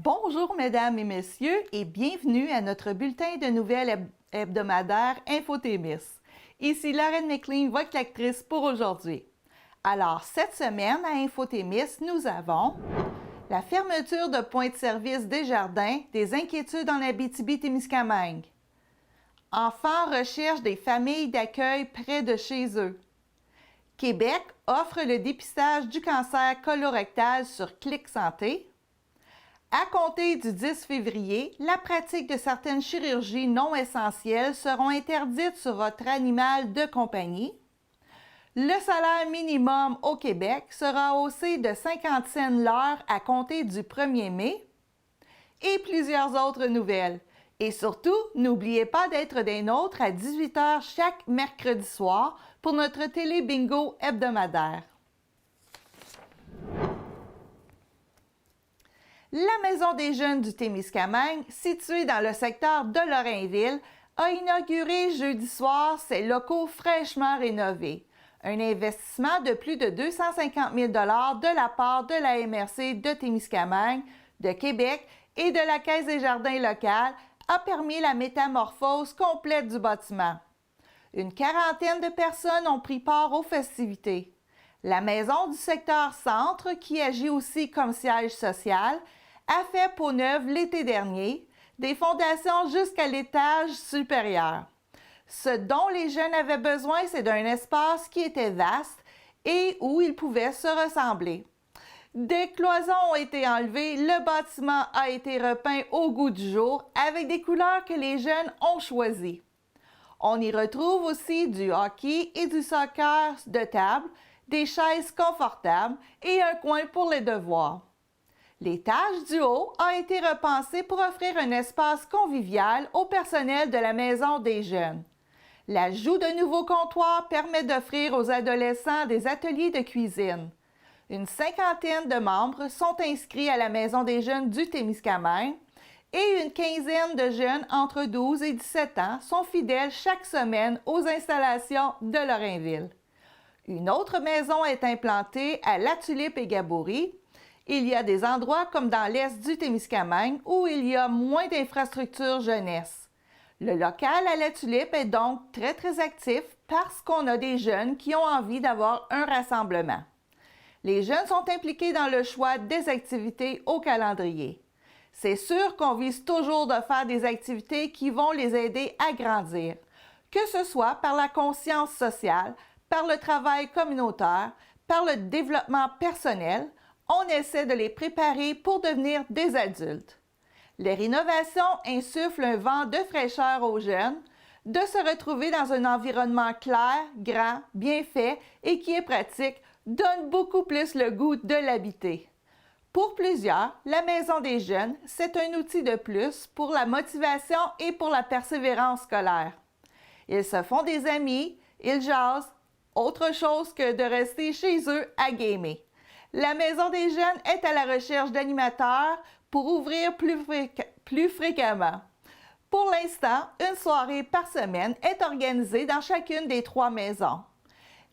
Bonjour mesdames et messieurs et bienvenue à notre bulletin de nouvelles hebdomadaire Infotémis. Ici Lauren McLean, votre lectrice pour aujourd'hui. Alors, cette semaine à Infotémis, nous avons la fermeture de points de service Desjardins, des inquiétudes en Abitibi-Témiscamingue. Enfants recherchent des familles d'accueil près de chez eux. Québec offre le dépistage du cancer colorectal sur Clic Santé. À compter du 10 février, la pratique de certaines chirurgies non essentielles seront interdites sur votre animal de compagnie. Le salaire minimum au Québec sera haussé de 50 cents l'heure à compter du 1er mai. Et plusieurs autres nouvelles. Et surtout, n'oubliez pas d'être des nôtres à 18h chaque mercredi soir pour notre télé bingo hebdomadaire. La Maison des jeunes du Témiscamingue, située dans le secteur de Lorrainville, a inauguré jeudi soir ses locaux fraîchement rénovés. Un investissement de plus de 250 000 $ de la part de la MRC de Témiscamingue, de Québec et de la Caisse des jardins locale a permis la métamorphose complète du bâtiment. Une quarantaine de personnes ont pris part aux festivités. La maison du secteur centre, qui agit aussi comme siège social, a fait peau neuve l'été dernier, des fondations jusqu'à l'étage supérieur. Ce dont les jeunes avaient besoin, c'est d'un espace qui était vaste et où ils pouvaient se ressembler. Des cloisons ont été enlevées, le bâtiment a été repeint au goût du jour avec des couleurs que les jeunes ont choisies. On y retrouve aussi du hockey et du soccer de table, des chaises confortables et un coin pour les devoirs. L'étage du haut a été repensé pour offrir un espace convivial au personnel de la Maison des jeunes. L'ajout de nouveaux comptoirs permet d'offrir aux adolescents des ateliers de cuisine. Une cinquantaine de membres sont inscrits à la Maison des jeunes du Témiscamingue et une quinzaine de jeunes entre 12 et 17 ans sont fidèles chaque semaine aux installations de Lorrainville. Une autre maison est implantée à La Tulipe et Gabourey. Il y a des endroits comme dans l'est du Témiscamingue où il y a moins d'infrastructures jeunesse. Le local à La Tulipe est donc très actif parce qu'on a des jeunes qui ont envie d'avoir un rassemblement. Les jeunes sont impliqués dans le choix des activités au calendrier. C'est sûr qu'on vise toujours de faire des activités qui vont les aider à grandir, que ce soit par la conscience sociale, par le travail communautaire, par le développement personnel. On essaie de les préparer pour devenir des adultes. Les rénovations insufflent un vent de fraîcheur aux jeunes, de se retrouver dans un environnement clair, grand, bien fait et qui est pratique, donne beaucoup plus le goût de l'habiter. Pour plusieurs, la Maison des jeunes, c'est un outil de plus pour la motivation et pour la persévérance scolaire. Ils se font des amis, ils jasent, autre chose que de rester chez eux à gamer. La Maison des jeunes est à la recherche d'animateurs pour ouvrir plus fréquemment. Pour l'instant, une soirée par semaine est organisée dans chacune des 3 maisons.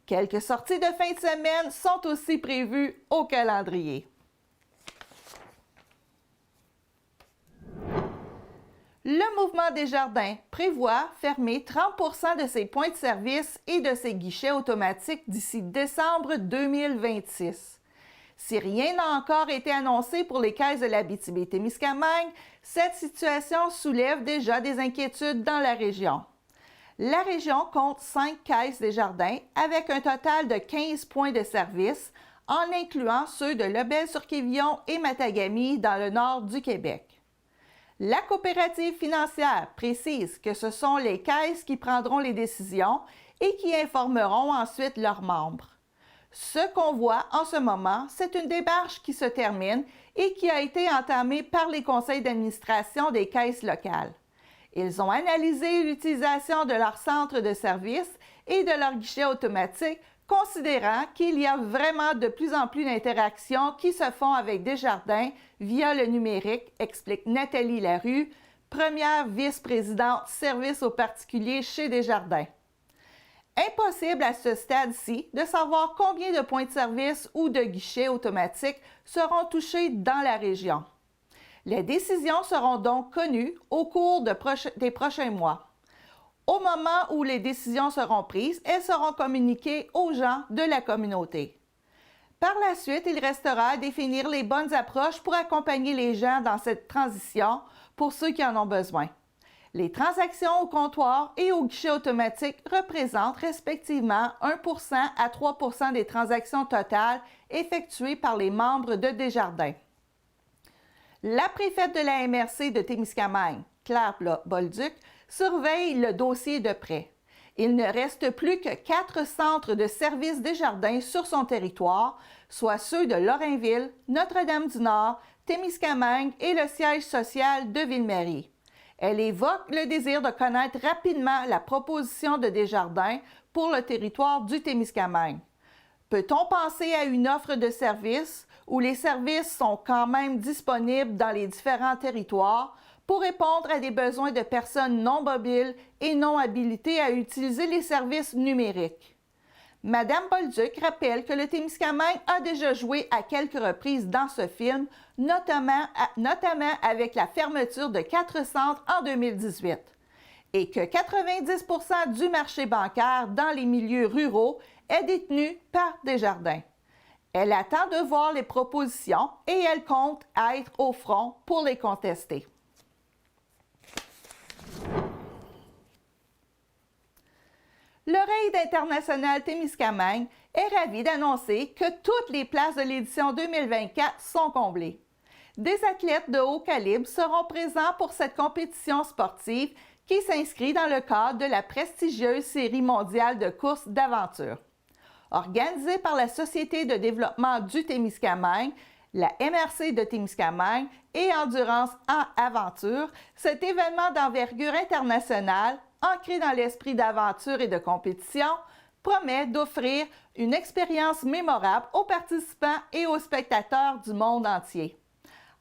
Quelques sorties de fin de semaine sont aussi prévues au calendrier. Le Mouvement Desjardins prévoit fermer 30 % de ses points de service et de ses guichets automatiques d'ici décembre 2026. Si rien n'a encore été annoncé pour les caisses de l'Abitibi-Témiscamingue, cette situation soulève déjà des inquiétudes dans la région. La région compte 5 caisses Desjardins avec un total de 15 points de service, en incluant ceux de Lebel-sur-Quévillon et Matagami dans le nord du Québec. La coopérative financière précise que ce sont les caisses qui prendront les décisions et qui informeront ensuite leurs membres. Ce qu'on voit en ce moment, c'est une démarche qui se termine et qui a été entamée par les conseils d'administration des caisses locales. Ils ont analysé l'utilisation de leur centre de service et de leur guichet automatique, considérant qu'il y a vraiment de plus en plus d'interactions qui se font avec Desjardins via le numérique, explique Nathalie Larue, première vice-présidente service aux particuliers chez Desjardins. Impossible à ce stade-ci de savoir combien de points de service ou de guichets automatiques seront touchés dans la région. Les décisions seront donc connues au cours des prochains mois. Au moment où les décisions seront prises, elles seront communiquées aux gens de la communauté. Par la suite, il restera à définir les bonnes approches pour accompagner les gens dans cette transition pour ceux qui en ont besoin. Les transactions au comptoir et au guichet automatique représentent respectivement 1% à 3% des transactions totales effectuées par les membres de Desjardins. La préfète de la MRC de Témiscamingue, Claire Bolduc, surveille le dossier de près. Il ne reste plus que 4 centres de services Desjardins sur son territoire, soit ceux de Lorrainville, Notre-Dame-du-Nord, Témiscamingue et le siège social de Ville-Marie. Elle évoque le désir de connaître rapidement la proposition de Desjardins pour le territoire du Témiscamingue. Peut-on penser à une offre de services où les services sont quand même disponibles dans les différents territoires pour répondre à des besoins de personnes non mobiles et non habilitées à utiliser les services numériques? Madame Bolduc rappelle que le Témiscamingue a déjà joué à quelques reprises dans ce film, notamment avec la fermeture de 4 centres en 2018, et que 90% du marché bancaire dans les milieux ruraux est détenu par Desjardins. Elle attend de voir les propositions et elle compte être au front pour les contester. L'Oreille d'International Témiscamingue est ravie d'annoncer que toutes les places de l'édition 2024 sont comblées. Des athlètes de haut calibre seront présents pour cette compétition sportive qui s'inscrit dans le cadre de la prestigieuse série mondiale de courses d'aventure. Organisée par la Société de développement du Témiscamingue, la MRC de Témiscamingue et Endurance en Aventure, cet événement d'envergure internationale, ancré dans l'esprit d'aventure et de compétition, promet d'offrir une expérience mémorable aux participants et aux spectateurs du monde entier.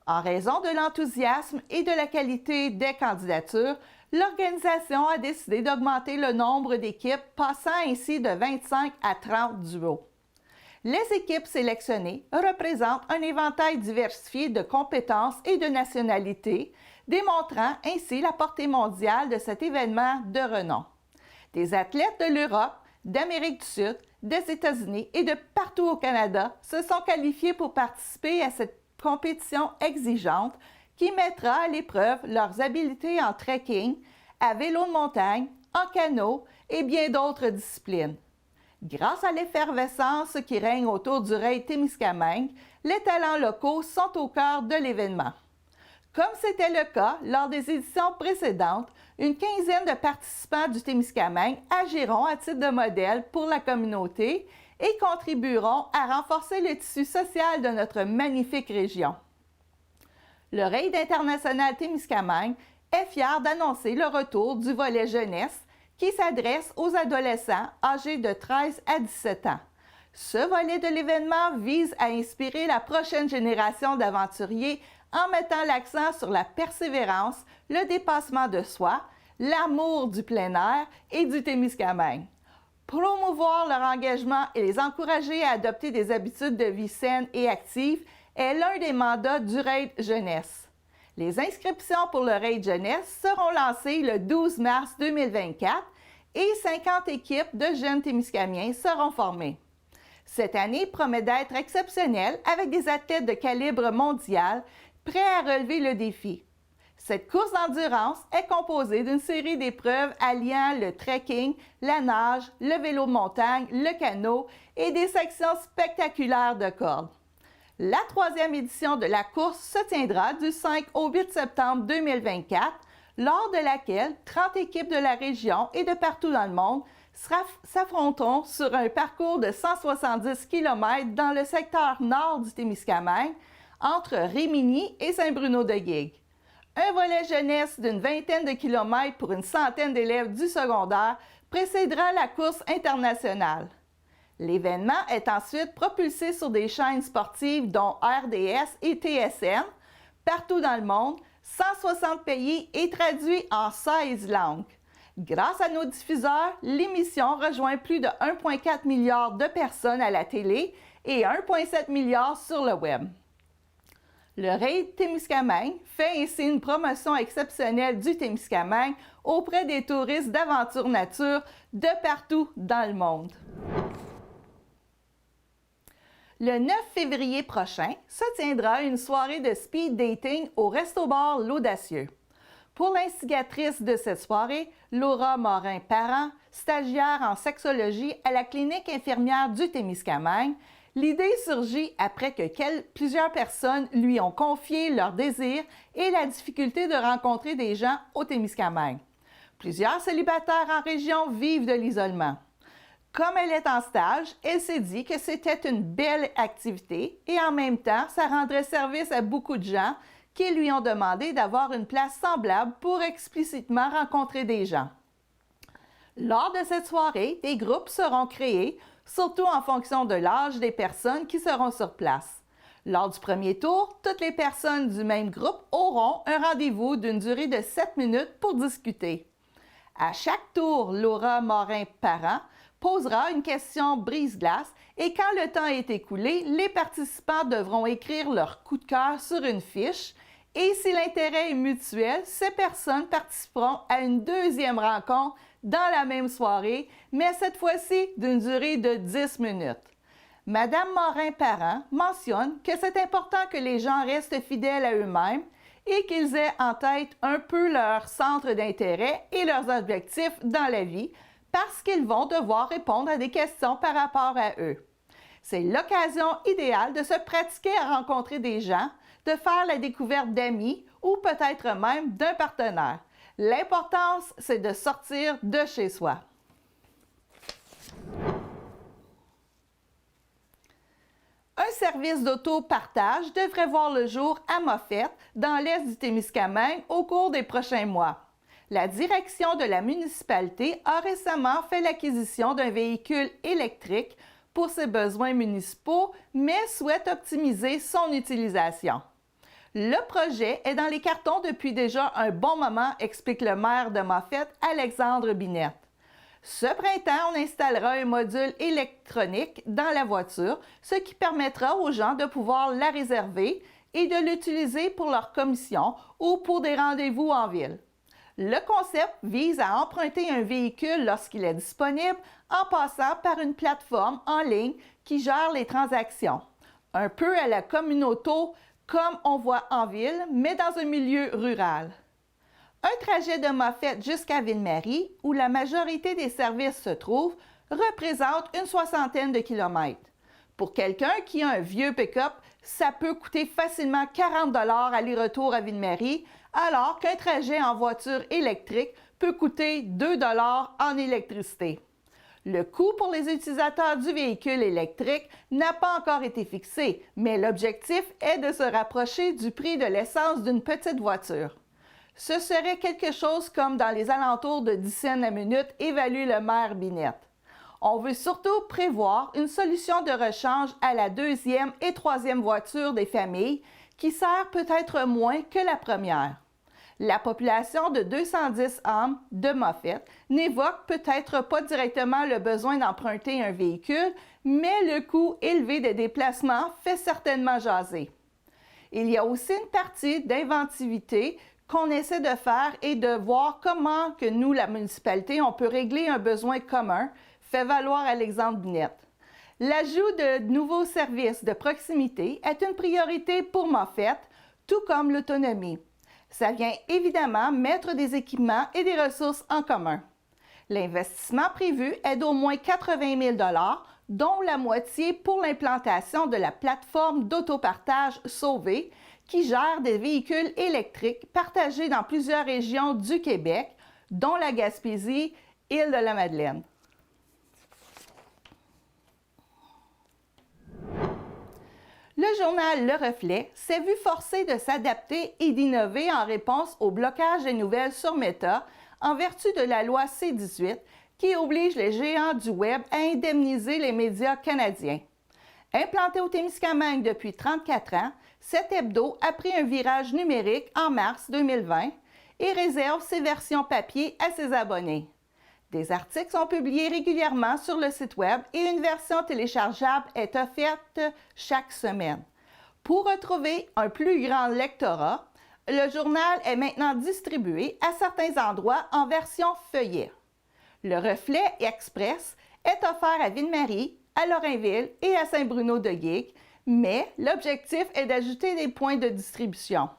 En raison de l'enthousiasme et de la qualité des candidatures, l'organisation a décidé d'augmenter le nombre d'équipes, passant ainsi de 25 à 30 duos. Les équipes sélectionnées représentent un éventail diversifié de compétences et de nationalités, démontrant ainsi la portée mondiale de cet événement de renom. Des athlètes de l'Europe, d'Amérique du Sud, des États-Unis et de partout au Canada se sont qualifiés pour participer à cette compétition exigeante qui mettra à l'épreuve leurs habiletés en trekking, à vélo de montagne, en canot et bien d'autres disciplines. Grâce à l'effervescence qui règne autour du raid Témiscamingue, les talents locaux sont au cœur de l'événement. Comme c'était le cas lors des éditions précédentes, une quinzaine de participants du Témiscamingue agiront à titre de modèle pour la communauté et contribueront à renforcer le tissu social de notre magnifique région. Le Raid international Témiscamingue est fier d'annoncer le retour du volet jeunesse qui s'adresse aux adolescents âgés de 13 à 17 ans. Ce volet de l'événement vise à inspirer la prochaine génération d'aventuriers en mettant l'accent sur la persévérance, le dépassement de soi, l'amour du plein air et du Témiscamingue. Promouvoir leur engagement et les encourager à adopter des habitudes de vie saines et actives est l'un des mandats du Raid Jeunesse. Les inscriptions pour le Raid Jeunesse seront lancées le 12 mars 2024 et 50 équipes de jeunes Témiscamiens seront formées. Cette année promet d'être exceptionnelle avec des athlètes de calibre mondial prêts à relever le défi. Cette course d'endurance est composée d'une série d'épreuves alliant le trekking, la nage, le vélo de montagne, le canot et des sections spectaculaires de cordes. La 3e édition de la course se tiendra du 5 au 8 septembre 2024, lors de laquelle 30 équipes de la région et de partout dans le monde s'affronteront sur un parcours de 170 km dans le secteur nord du Témiscamingue, entre Rimini et Saint-Bruno-de-Guigue. Un volet jeunesse d'une vingtaine de kilomètres pour une centaine d'élèves du secondaire précédera la course internationale. L'événement est ensuite propulsé sur des chaînes sportives dont RDS et TSN, partout dans le monde, 160 pays et traduit en 16 langues. Grâce à nos diffuseurs, l'émission rejoint plus de 1,4 milliard de personnes à la télé et 1,7 milliard sur le web. Le Raid Témiscamingue fait ainsi une promotion exceptionnelle du Témiscamingue auprès des touristes d'aventure nature de partout dans le monde. Le 9 février prochain se tiendra une soirée de speed dating au Resto-Bar L'Audacieux. Pour l'instigatrice de cette soirée, Laura Morin-Parent, stagiaire en sexologie à la clinique infirmière du Témiscamingue, l'idée surgit après que plusieurs personnes lui ont confié leurs désirs et la difficulté de rencontrer des gens au Témiscamingue. Plusieurs célibataires en région vivent de l'isolement. Comme elle est en stage, elle s'est dit que c'était une belle activité et en même temps, ça rendrait service à beaucoup de gens qui lui ont demandé d'avoir une place semblable pour explicitement rencontrer des gens. Lors de cette soirée, des groupes seront créés, surtout en fonction de l'âge des personnes qui seront sur place. Lors du premier tour, toutes les personnes du même groupe auront un rendez-vous d'une durée de 7 minutes pour discuter. À chaque tour, Laura Morin-Parent posera une question brise-glace et quand le temps est écoulé, les participants devront écrire leur coup de cœur sur une fiche et si l'intérêt est mutuel, ces personnes participeront à une deuxième rencontre dans la même soirée, mais cette fois-ci d'une durée de 10 minutes. Madame Morin-Parent mentionne que c'est important que les gens restent fidèles à eux-mêmes et qu'ils aient en tête un peu leur centre d'intérêt et leurs objectifs dans la vie parce qu'ils vont devoir répondre à des questions par rapport à eux. C'est l'occasion idéale de se pratiquer à rencontrer des gens, de faire la découverte d'amis ou peut-être même d'un partenaire. L'importance, c'est de sortir de chez soi. Un service d'auto-partage devrait voir le jour à Moffett, dans l'est du Témiscamingue, au cours des prochains mois. La direction de la municipalité a récemment fait l'acquisition d'un véhicule électrique pour ses besoins municipaux, mais souhaite optimiser son utilisation. Le projet est dans les cartons depuis déjà un bon moment, explique le maire de Moffett, Alexandre Binette. Ce printemps, on installera un module électronique dans la voiture, ce qui permettra aux gens de pouvoir la réserver et de l'utiliser pour leur commission ou pour des rendez-vous en ville. Le concept vise à emprunter un véhicule lorsqu'il est disponible en passant par une plateforme en ligne qui gère les transactions. Un peu à la communauto comme on voit en ville, mais dans un milieu rural. Un trajet de Moffett jusqu'à Ville-Marie, où la majorité des services se trouvent, représente une soixantaine de kilomètres. Pour quelqu'un qui a un vieux pick-up, ça peut coûter facilement 40 $ aller-retour à Ville-Marie, alors qu'un trajet en voiture électrique peut coûter 2 $ en électricité. Le coût pour les utilisateurs du véhicule électrique n'a pas encore été fixé, mais l'objectif est de se rapprocher du prix de l'essence d'une petite voiture. Ce serait quelque chose comme dans les alentours de 10 cents la minute, évalue le maire Binette. On veut surtout prévoir une solution de rechange à la deuxième et troisième voiture des familles qui sert peut-être moins que la première. La population de 210 âmes de Moffett n'évoque peut-être pas directement le besoin d'emprunter un véhicule, mais le coût élevé des déplacements fait certainement jaser. Il y a aussi une partie d'inventivité qu'on essaie de faire et de voir comment que nous, la municipalité, on peut régler un besoin commun, fait valoir Alexandre Binette. L'ajout de nouveaux services de proximité est une priorité pour Moffett, tout comme l'autonomie. Ça vient évidemment mettre des équipements et des ressources en commun. L'investissement prévu est d'au moins 80 000 $, dont la moitié pour l'implantation de la plateforme d'autopartage Sauvé, qui gère des véhicules électriques partagés dans plusieurs régions du Québec, dont la Gaspésie, Île-de-la-Madeleine. Le journal Le Reflet s'est vu forcé de s'adapter et d'innover en réponse au blocage des nouvelles sur Meta en vertu de la loi C-18 qui oblige les géants du Web à indemniser les médias canadiens. Implanté au Témiscamingue depuis 34 ans, cet hebdo a pris un virage numérique en mars 2020 et réserve ses versions papier à ses abonnés. Des articles sont publiés régulièrement sur le site Web et une version téléchargeable est offerte chaque semaine. Pour retrouver un plus grand lectorat, le journal est maintenant distribué à certains endroits en version feuillet. Le Reflet Express est offert à Ville-Marie, à Lorrainville et à Saint-Bruno-de-Guigue, mais l'objectif est d'ajouter des points de distribution.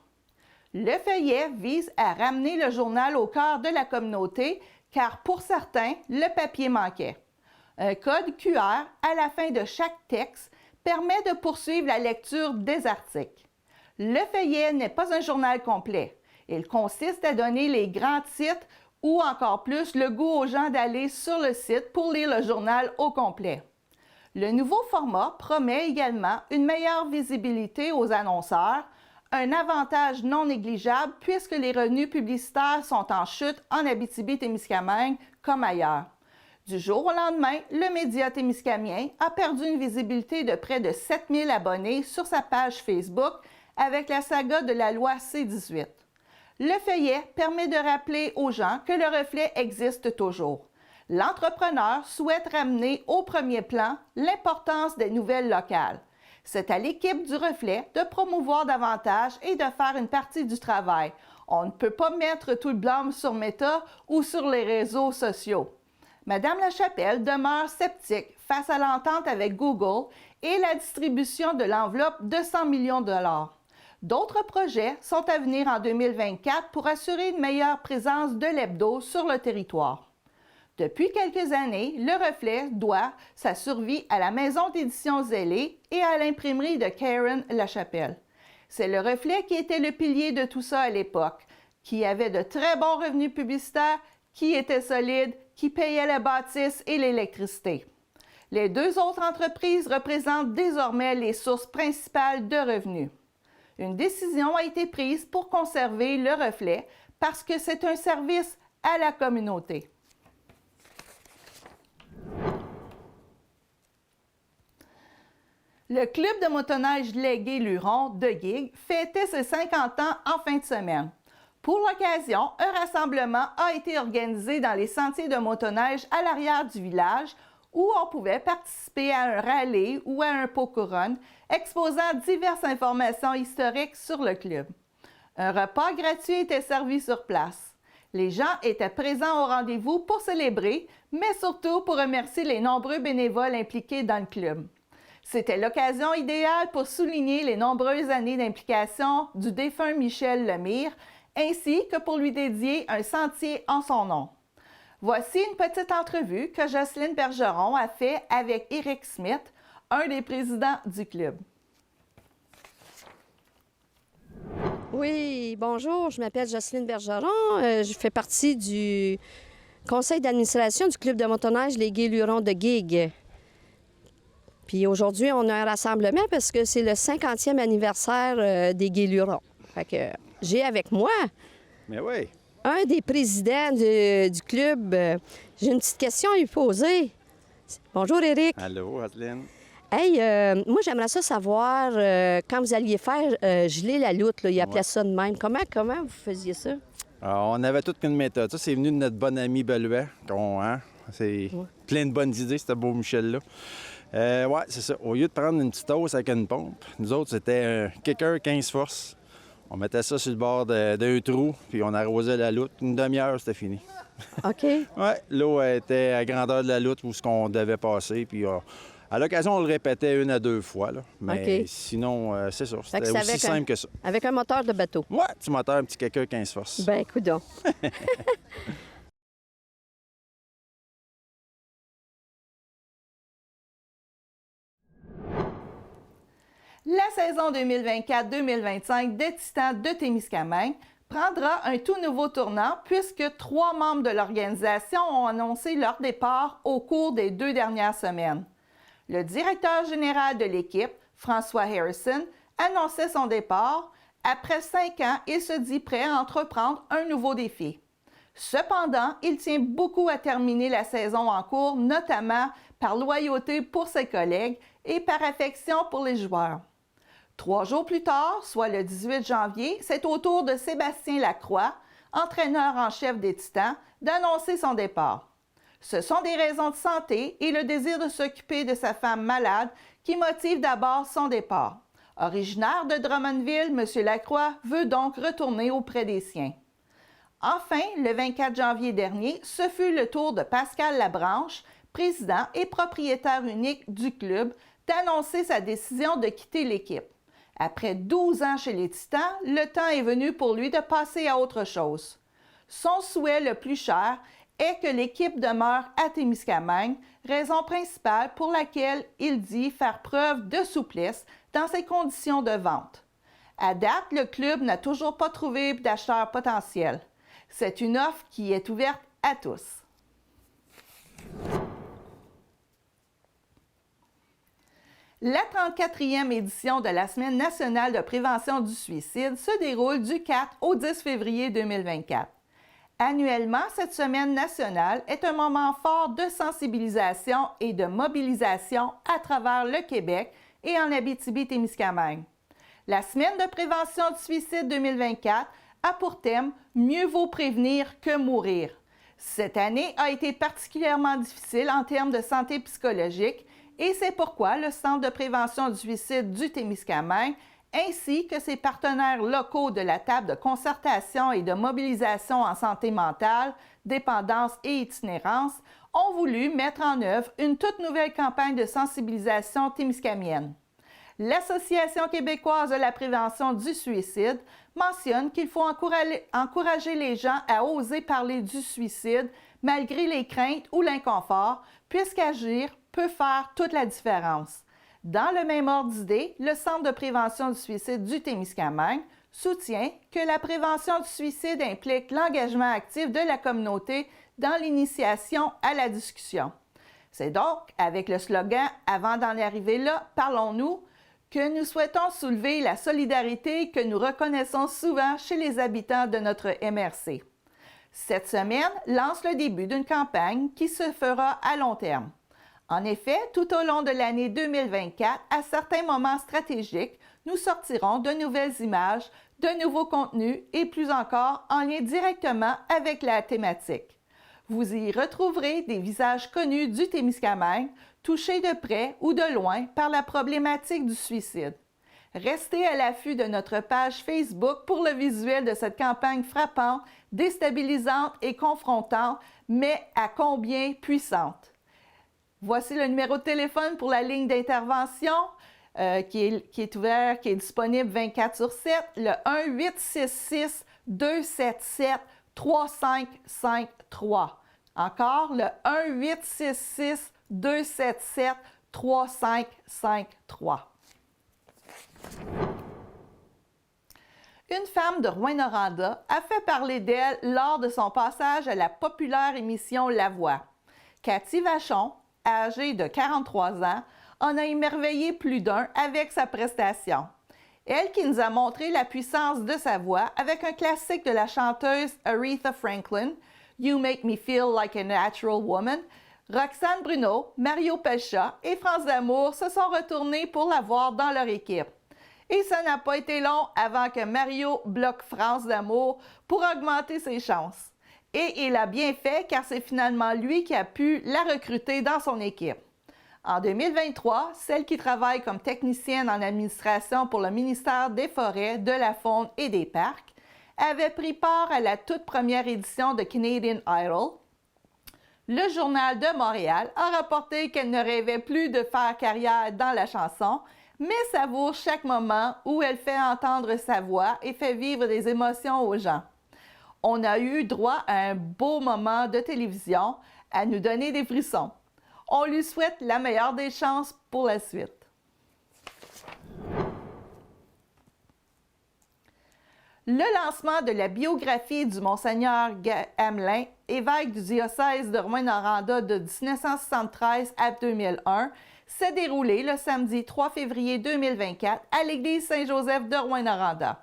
Le feuillet vise à ramener le journal au cœur de la communauté, car pour certains, le papier manquait. Un code QR à la fin de chaque texte permet de poursuivre la lecture des articles. Le feuillet n'est pas un journal complet. Il consiste à donner les grands titres ou encore plus le goût aux gens d'aller sur le site pour lire le journal au complet. Le nouveau format promet également une meilleure visibilité aux annonceurs, un avantage non négligeable puisque les revenus publicitaires sont en chute en Abitibi-Témiscamingue comme ailleurs. Du jour au lendemain, le média témiscamien a perdu une visibilité de près de 7000 abonnés sur sa page Facebook avec la saga de la loi C-18. Le feuillet permet de rappeler aux gens que le reflet existe toujours. L'entrepreneur souhaite ramener au premier plan l'importance des nouvelles locales. C'est à l'équipe du reflet de promouvoir davantage et de faire une partie du travail. On ne peut pas mettre tout le blâme sur Meta ou sur les réseaux sociaux. Madame Lachapelle demeure sceptique face à l'entente avec Google et la distribution de l'enveloppe de 100 millions de dollars. D'autres projets sont à venir en 2024 pour assurer une meilleure présence de l'hebdo sur le territoire. Depuis quelques années, le Reflet doit sa survie à la maison d'édition Zélé et à l'imprimerie de Karen Lachapelle. C'est le Reflet qui était le pilier de tout ça à l'époque, qui avait de très bons revenus publicitaires, qui était solide, qui payait la bâtisse et l'électricité. Les deux autres entreprises représentent désormais les sources principales de revenus. Une décision a été prise pour conserver le Reflet parce que c'est un service à la communauté. Le club de motoneige Légué-Luron de Guigue fêtait ses 50 ans en fin de semaine. Pour l'occasion, un rassemblement a été organisé dans les sentiers de motoneige à l'arrière du village où on pouvait participer à un rallye ou à un pot-couronne exposant diverses informations historiques sur le club. Un repas gratuit était servi sur place. Les gens étaient présents au rendez-vous pour célébrer, mais surtout pour remercier les nombreux bénévoles impliqués dans le club. C'était l'occasion idéale pour souligner les nombreuses années d'implication du défunt Michel Lemire, ainsi que pour lui dédier un sentier en son nom. Voici une petite entrevue que Jocelyne Bergeron a fait avec Éric Smith, un des présidents du club. Oui, bonjour, je m'appelle Jocelyne Bergeron. Je fais partie du conseil d'administration du club de motoneige Légué-Luron de Guigue. Puis aujourd'hui, on a un rassemblement parce que c'est le 50e anniversaire des Gué-Luron. Fait que j'ai avec moi Mais oui. un des présidents du club. J'ai une petite question à lui poser. Bonjour, Éric. Allô, Adeline. Hey, moi, j'aimerais ça savoir, quand vous alliez faire geler la loutre, là, il appelait ça de même. Comment vous faisiez ça? Alors, on avait toute une méthode. Ça, c'est venu de notre bon ami Beluet. C'est plein de bonnes idées, ce beau Michel-là. Ouais, c'est ça. Au lieu de prendre une petite hausse avec une pompe, nous autres, c'était un kicker 15 forces. On mettait ça sur le bord d'un trou, puis on arrosait la loutre. Une demi-heure, c'était fini. OK. Ouais, l'eau était à grandeur de la loutre où ce qu'on devait passer, puis à l'occasion, on le répétait 1 à 2 fois, là. Mais OK. sinon, c'est ça. C'était c'est aussi simple que ça. Avec un moteur de bateau. Ouais, petit moteur, un petit kicker 15 forces. Ben, coudonc. La saison 2024-2025 des Titans de Témiscamingue prendra un tout nouveau tournant puisque 3 membres de l'organisation ont annoncé leur départ au cours des 2 dernières semaines. Le directeur général de l'équipe, François Harrison, annonçait son départ. Après 5 ans, il se dit prêt à entreprendre un nouveau défi. Cependant, il tient beaucoup à terminer la saison en cours, notamment par loyauté pour ses collègues et par affection pour les joueurs. 3 jours plus tard, soit le 18 janvier, c'est au tour de Sébastien Lacroix, entraîneur en chef des Titans, d'annoncer son départ. Ce sont des raisons de santé et le désir de s'occuper de sa femme malade qui motivent d'abord son départ. Originaire de Drummondville, M. Lacroix veut donc retourner auprès des siens. Enfin, le 24 janvier dernier, ce fut le tour de Pascal Labranche, président et propriétaire unique du club, d'annoncer sa décision de quitter l'équipe. Après 12 ans chez les Titans, le temps est venu pour lui de passer à autre chose. Son souhait le plus cher est que l'équipe demeure à Témiscamingue, raison principale pour laquelle il dit faire preuve de souplesse dans ses conditions de vente. À date, le club n'a toujours pas trouvé d'acheteurs potentiels. C'est une offre qui est ouverte à tous. La 34e édition de la Semaine nationale de prévention du suicide se déroule du 4 au 10 février 2024. Annuellement, cette semaine nationale est un moment fort de sensibilisation et de mobilisation à travers le Québec et en Abitibi-Témiscamingue. La Semaine de prévention du suicide 2024 a pour thème « Mieux vaut prévenir que mourir ». Cette année a été particulièrement difficile en termes de santé psychologique et c'est pourquoi le Centre de prévention du suicide du Témiscamingue ainsi que ses partenaires locaux de la table de concertation et de mobilisation en santé mentale, dépendance et itinérance ont voulu mettre en œuvre une toute nouvelle campagne de sensibilisation témiscamienne. L'Association québécoise de la prévention du suicide mentionne qu'il faut encourager les gens à oser parler du suicide malgré les craintes ou l'inconfort, puisqu'agir peut faire toute la différence. Dans le même ordre d'idée, le Centre de prévention du suicide du Témiscamingue soutient que la prévention du suicide implique l'engagement actif de la communauté dans l'initiation à la discussion. C'est donc, avec le slogan « Avant d'en arriver là, parlons-nous », que nous souhaitons soulever la solidarité que nous reconnaissons souvent chez les habitants de notre MRC. Cette semaine lance le début d'une campagne qui se fera à long terme. En effet, tout au long de l'année 2024, à certains moments stratégiques, nous sortirons de nouvelles images, de nouveaux contenus et plus encore en lien directement avec la thématique. Vous y retrouverez des visages connus du Témiscamingue, touchés de près ou de loin par la problématique du suicide. Restez à l'affût de notre page Facebook pour le visuel de cette campagne frappante, déstabilisante et confrontante, mais à combien puissante. Voici le numéro de téléphone pour la ligne d'intervention qui est ouvert, qui est disponible 24/7, le 1-866-277-3553. Encore, le 1-866-277-3553. Une femme de Rouyn-Noranda a fait parler d'elle lors de son passage à la populaire émission La Voix. Cathy Vachon, âgée de 43 ans, en a émerveillé plus d'un avec sa prestation. Elle qui nous a montré la puissance de sa voix avec un classique de la chanteuse Aretha Franklin, You Make Me Feel Like a Natural Woman, Roxane Bruno, Mario Pelcha et France D'Amour se sont retournés pour la voir dans leur équipe. Et ça n'a pas été long avant que Mario bloque France D'Amour pour augmenter ses chances. Et il a bien fait car c'est finalement lui qui a pu la recruter dans son équipe. En 2023, celle qui travaille comme technicienne en administration pour le ministère des Forêts, de la Faune et des Parcs avait pris part à la toute première édition de Canadian Idol. Le Journal de Montréal a rapporté qu'elle ne rêvait plus de faire carrière dans la chanson, mais savoure chaque moment où elle fait entendre sa voix et fait vivre des émotions aux gens. On a eu droit à un beau moment de télévision, à nous donner des frissons. On lui souhaite la meilleure des chances pour la suite. Le lancement de la biographie du Monseigneur Hamelin, évêque du diocèse de Rouyn-Noranda de 1973 à 2001, s'est déroulé le samedi 3 février 2024 à l'église Saint-Joseph de Rouyn-Noranda.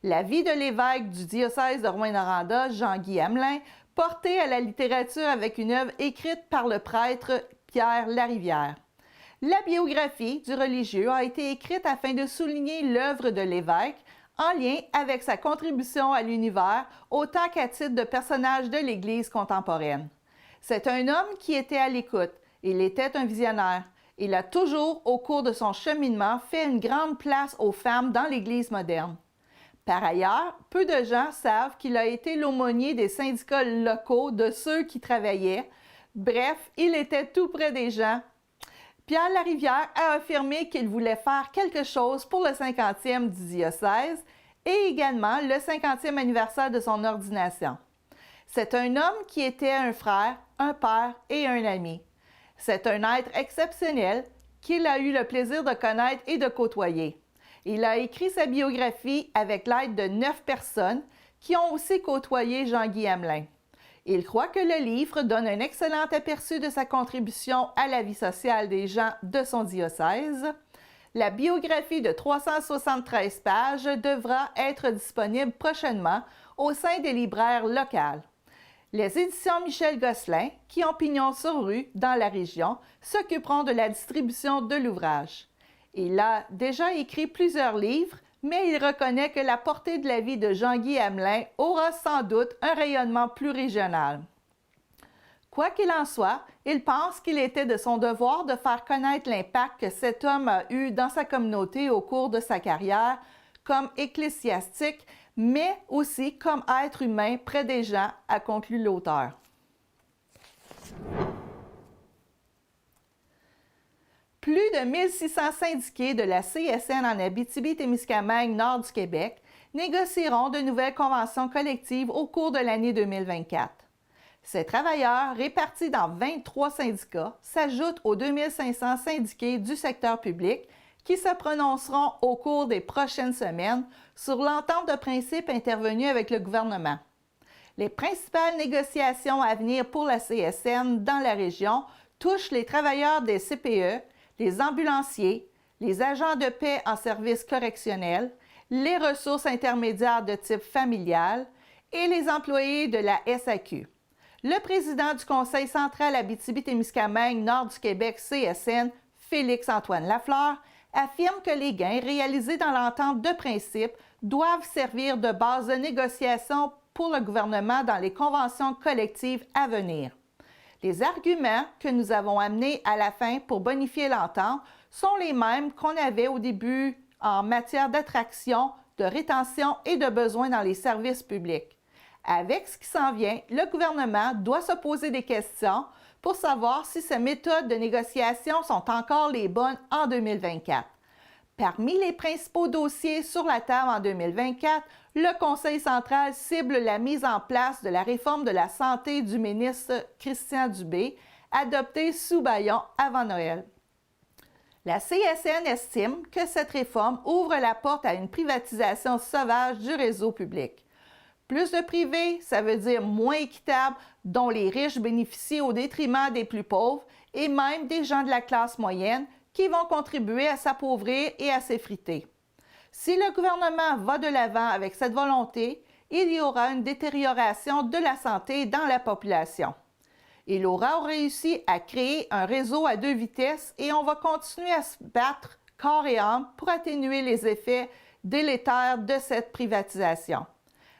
La vie de l'évêque du diocèse de Rouyn-Noranda, Jean-Guy Hamelin, portée à la littérature avec une œuvre écrite par le prêtre Pierre Larivière. La biographie du religieux a été écrite afin de souligner l'œuvre de l'évêque en lien avec sa contribution à l'univers autant qu'à titre de personnage de l'Église contemporaine. C'est un homme qui était à l'écoute. Il était un visionnaire. Il a toujours, au cours de son cheminement, fait une grande place aux femmes dans l'Église moderne. Par ailleurs, peu de gens savent qu'il a été l'aumônier des syndicats locaux de ceux qui travaillaient. Bref, il était tout près des gens. Pierre Larivière a affirmé qu'il voulait faire quelque chose pour le 50e du diocèse et également le 50e anniversaire de son ordination. C'est un homme qui était un frère, un père et un ami. C'est un être exceptionnel qu'il a eu le plaisir de connaître et de côtoyer. Il a écrit sa biographie avec l'aide de 9 personnes qui ont aussi côtoyé Jean-Guy Hamelin. Il croit que le livre donne un excellent aperçu de sa contribution à la vie sociale des gens de son diocèse. La biographie de 373 pages devra être disponible prochainement au sein des libraires locales. Les éditions Michel Gosselin, qui ont pignon sur rue dans la région, s'occuperont de la distribution de l'ouvrage. Il a déjà écrit plusieurs livres, mais il reconnaît que la portée de la vie de Jean-Guy Hamelin aura sans doute un rayonnement plus régional. Quoi qu'il en soit, il pense qu'il était de son devoir de faire connaître l'impact que cet homme a eu dans sa communauté au cours de sa carrière comme ecclésiastique, mais aussi comme être humain près des gens, a conclu l'auteur. Plus de 1600 syndiqués de la CSN en Abitibi-Témiscamingue, nord du Québec, négocieront de nouvelles conventions collectives au cours de l'année 2024. Ces travailleurs, répartis dans 23 syndicats, s'ajoutent aux 2500 syndiqués du secteur public qui se prononceront au cours des prochaines semaines sur l'entente de principe intervenue avec le gouvernement. Les principales négociations à venir pour la CSN dans la région touchent les travailleurs des CPE, les ambulanciers, les agents de paix en service correctionnel, les ressources intermédiaires de type familial et les employés de la SAQ. Le président du Conseil central Abitibi-Témiscamingue, nord du Québec, CSN, Félix-Antoine Lafleur, affirme que les gains réalisés dans l'entente de principe doivent servir de base de négociation pour le gouvernement dans les conventions collectives à venir. Les arguments que nous avons amenés à la fin pour bonifier l'entente sont les mêmes qu'on avait au début en matière d'attraction, de rétention et de besoins dans les services publics. Avec ce qui s'en vient, le gouvernement doit se poser des questions pour savoir si ces méthodes de négociation sont encore les bonnes en 2024. Parmi les principaux dossiers sur la table en 2024, le Conseil central cible la mise en place de la réforme de la santé du ministre Christian Dubé, adoptée sous bâillon avant Noël. La CSN estime que cette réforme ouvre la porte à une privatisation sauvage du réseau public. Plus de privés, ça veut dire moins équitable, dont les riches bénéficient au détriment des plus pauvres et même des gens de la classe moyenne qui vont contribuer à s'appauvrir et à s'effriter. Si le gouvernement va de l'avant avec cette volonté, il y aura une détérioration de la santé dans la population. Il aura réussi à créer un réseau à 2 vitesses et on va continuer à se battre corps et âme pour atténuer les effets délétères de cette privatisation.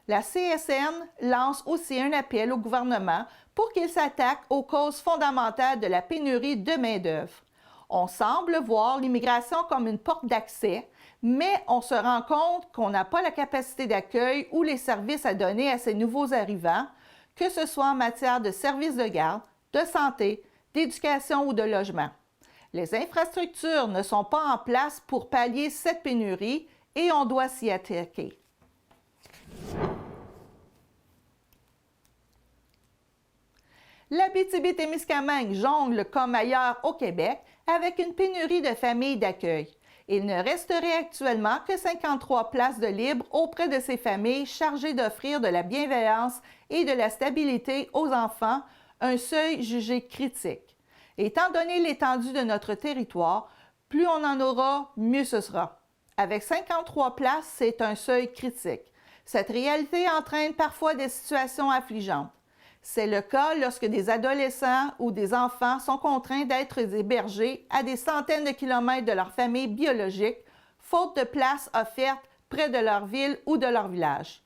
La CSN lance aussi un appel au gouvernement pour qu'il s'attaque aux causes fondamentales de la pénurie de main-d'œuvre. On semble voir l'immigration comme une porte d'accès, mais on se rend compte qu'on n'a pas la capacité d'accueil ou les services à donner à ces nouveaux arrivants, que ce soit en matière de services de garde, de santé, d'éducation ou de logement. Les infrastructures ne sont pas en place pour pallier cette pénurie et on doit s'y attaquer. L'Abitibi-Témiscamingue jongle comme ailleurs au Québec avec une pénurie de familles d'accueil. Il ne resterait actuellement que 53 places de libre auprès de ces familles chargées d'offrir de la bienveillance et de la stabilité aux enfants, un seuil jugé critique. Étant donné l'étendue de notre territoire, plus on en aura, mieux ce sera. Avec 53 places, c'est un seuil critique. Cette réalité entraîne parfois des situations affligeantes. C'est le cas lorsque des adolescents ou des enfants sont contraints d'être hébergés à des centaines de kilomètres de leur famille biologique, faute de places offertes près de leur ville ou de leur village.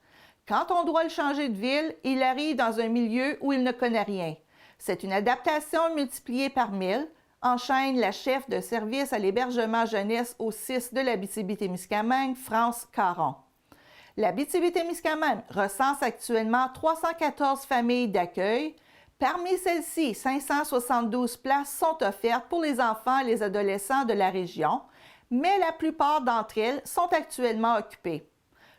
Quand on doit le changer de ville, il arrive dans un milieu où il ne connaît rien. C'est une adaptation multipliée par 1000. enchaîne la chef de service à l'hébergement jeunesse au 6 de l'Abitibi-Témiscamingue, France Caron. L'Abitibi-Témiscamingue recense actuellement 314 familles d'accueil. Parmi celles-ci, 572 places sont offertes pour les enfants et les adolescents de la région, mais la plupart d'entre elles sont actuellement occupées.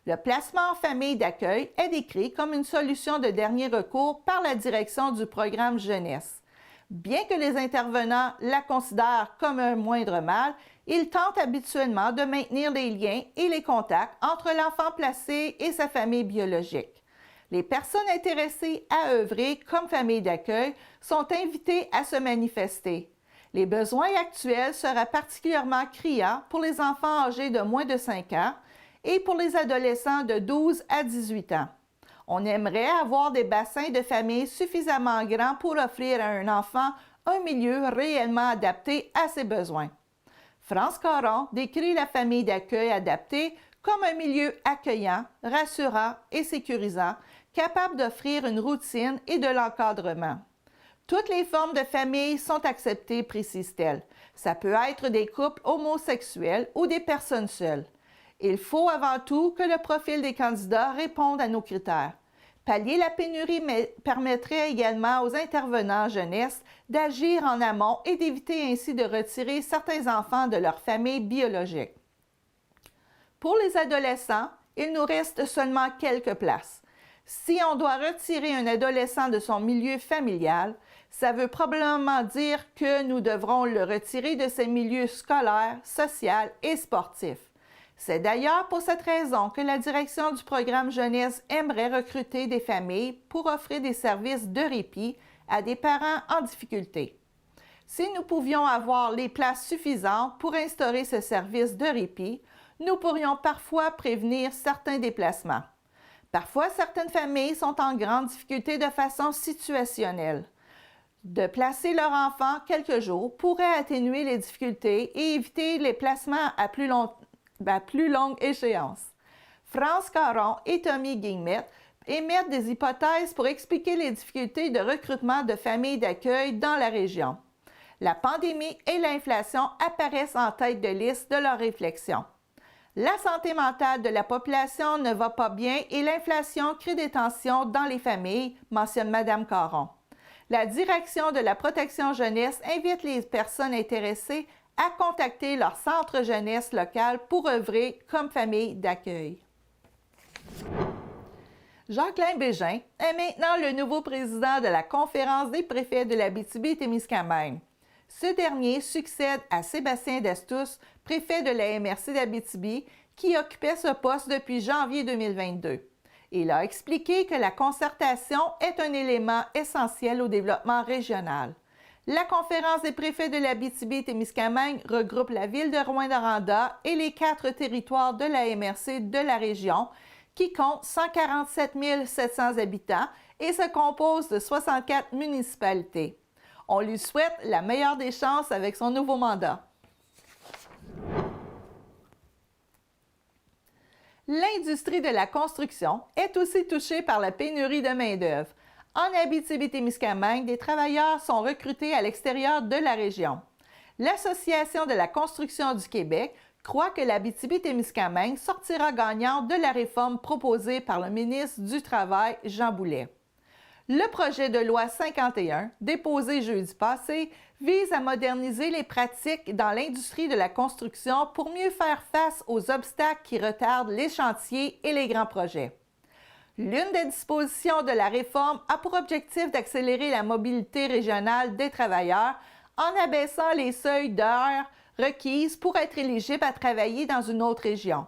Le placement en famille d'accueil est décrit comme une solution de dernier recours par la direction du programme jeunesse. Bien que les intervenants la considèrent comme un moindre mal, ils tentent habituellement de maintenir les liens et les contacts entre l'enfant placé et sa famille biologique. Les personnes intéressées à œuvrer comme famille d'accueil sont invitées à se manifester. Les besoins actuels seraient particulièrement criants pour les enfants âgés de moins de 5 ans et pour les adolescents de 12 à 18 ans. On aimerait avoir des bassins de famille suffisamment grands pour offrir à un enfant un milieu réellement adapté à ses besoins. France Caron décrit la famille d'accueil adaptée comme un milieu accueillant, rassurant et sécurisant, capable d'offrir une routine et de l'encadrement. Toutes les formes de famille sont acceptées, précise-t-elle. Ça peut être des couples homosexuels ou des personnes seules. Il faut avant tout que le profil des candidats réponde à nos critères. Pallier la pénurie permettrait également aux intervenants jeunesse d'agir en amont et d'éviter ainsi de retirer certains enfants de leur famille biologique. Pour les adolescents, il nous reste seulement quelques places. Si on doit retirer un adolescent de son milieu familial, ça veut probablement dire que nous devrons le retirer de ses milieux scolaires, social et sportifs. C'est d'ailleurs pour cette raison que la direction du programme jeunesse aimerait recruter des familles pour offrir des services de répit à des parents en difficulté. Si nous pouvions avoir les places suffisantes pour instaurer ce service de répit, nous pourrions parfois prévenir certains déplacements. Parfois, certaines familles sont en grande difficulté de façon situationnelle. De placer leur enfant quelques jours pourrait atténuer les difficultés et éviter les placements à plus longue échéance. France Caron et Tommy Guillemette émettent des hypothèses pour expliquer les difficultés de recrutement de familles d'accueil dans la région. La pandémie et l'inflation apparaissent en tête de liste de leurs réflexions. La santé mentale de la population ne va pas bien et l'inflation crée des tensions dans les familles, mentionne Mme Caron. La direction de la protection jeunesse invite les personnes intéressées à contacter leur centre jeunesse local pour œuvrer comme famille d'accueil. Jacqueline Bégin est maintenant le nouveau président de la Conférence des préfets de l'Abitibi-Témiscamingue. Ce dernier succède à Sébastien Destous, préfet de la MRC d'Abitibi, qui occupait ce poste depuis janvier 2022. Il a expliqué que la concertation est un élément essentiel au développement régional. La Conférence des préfets de l'Abitibi-Témiscamingue regroupe la ville de Rouyn-Noranda et les 4 territoires de la MRC de la région, qui compte 147 700 habitants et se compose de 64 municipalités. On lui souhaite la meilleure des chances avec son nouveau mandat. L'industrie de la construction est aussi touchée par la pénurie de main-d'œuvre. En Abitibi-Témiscamingue, des travailleurs sont recrutés à l'extérieur de la région. L'Association de la construction du Québec croit que l'Abitibi-Témiscamingue sortira gagnant de la réforme proposée par le ministre du Travail, Jean Boulet. Le projet de loi 51, déposé jeudi passé, vise à moderniser les pratiques dans l'industrie de la construction pour mieux faire face aux obstacles qui retardent les chantiers et les grands projets. L'une des dispositions de la réforme a pour objectif d'accélérer la mobilité régionale des travailleurs en abaissant les seuils d'heures requises pour être éligibles à travailler dans une autre région.